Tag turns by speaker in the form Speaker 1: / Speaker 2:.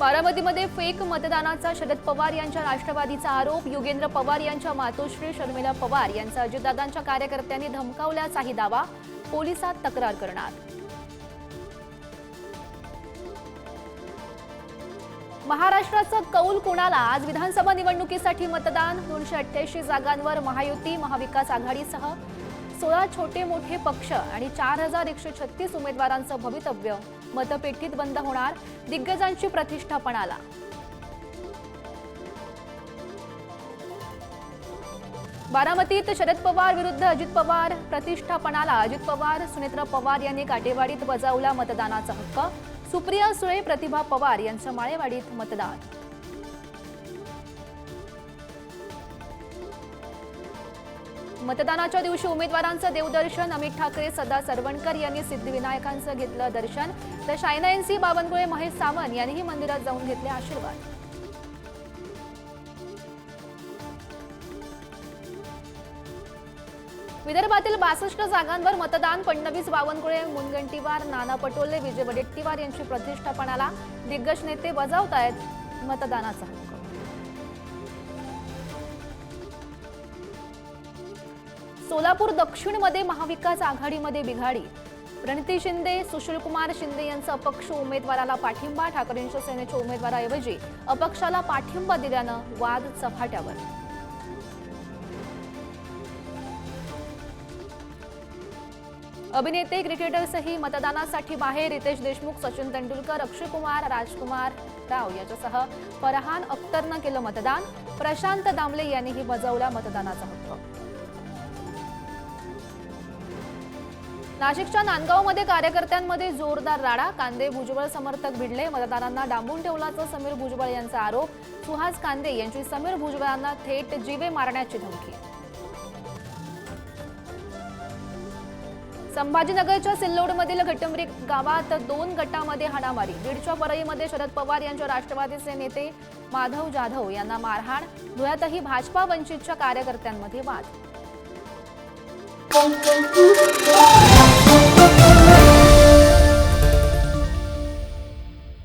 Speaker 1: बारामतीमध्ये fake मतदानाचा शरद पवार यांच्या राष्ट्रवादीचा आरोप। योगेंद्र पवार यांच्या मातोश्री शर्मिला पवार यांचा अजितदादांच्या कार्यकर्त्यांनी धमकावल्याचाही दावा। पोलिसात तक्रार करणार। महाराष्ट्राचा कौल कोणाला? आज विधानसभा निवडणुकीसाठी मतदान। 288 जागांवर महायुती महाविकास आघाडीसह 16 छोटे मोठे पक्ष आणि 4136 उमेदवारांचं भवितव्य मतपेटीत बंद होणार। दिग्गजांची प्रतिष्ठा पणाला। बारामतीत शरद पवार विरुद्ध अजित पवार प्रतिष्ठा पणाला। अजित पवार सुनेत्रा पवार यांनी काटेवाडीत बजावला मतदानाचा हक्क। सुप्रिया सुळे प्रतिभा पवार यांचं माळेवाडीत मतदान। मतदानाच्या दिवशी उमेदवारांचं देवदर्शन। अमित ठाकरे सदा सरवणकर यांनी सिद्धिविनायकांचं घेतलं दर्शन, तर शायना एनसी बावनकुळे महेश सावंत यांनीही मंदिरात जाऊन घेतले आशीर्वाद। विदर्भातील 62 जागांवर मतदान। फडणवीस बावनकुळे मुनगंटीवार नाना पटोले विजय वडेट्टीवार यांची प्रतिष्ठा पणाला। दिग्गज नेते बजावतायत मतदानाचा हक्क। सोलापूर दक्षिणमध्ये महाविकास आघाडीमध्ये बिघाडी। प्रणिती शिंदे सुशीलकुमार शिंदे यांचा अपक्ष उमेदवाराला पाठिंबा। ठाकरेंच्या सेनेच्या उमेदवाराऐवजी अपक्षाला पाठिंबा दिल्यानं वाद चव्हाट्यावर। अभिनेते क्रिकेटर्सही मतदानासाठी बाहेर। रितेश देशमुख सचिन तेंडुलकर अक्षय कुमार राजकुमार राव यांच्यासह फरहान अख्तरनं केलं मतदान। प्रशांत दामले यांनीही बजावला मतदानाचा हक्क। नाशिकच्या नांदगावमध्ये कार्यकर्त्यांमध्ये जोरदार राडा। कांदे भुजबळ समर्थक भिडले। मतदारांना डांबून ठेवल्याचा समीर भुजबळ यांचा आरोप। सुहास कांदे यांची समीर भुजबळांना थेट जीवे मारण्याची धमकी। संभाजीनगरच्या सिल्लोडमधील घटंबरी गावात 2 गटामध्ये हाणामारी। बीडच्या परळीमध्ये शरद पवार यांच्या राष्ट्रवादीचे नेते माधव जाधव यांना मारहाण। धुळ्यातही भाजपा वंचितच्या कार्यकर्त्यांमध्ये वाद।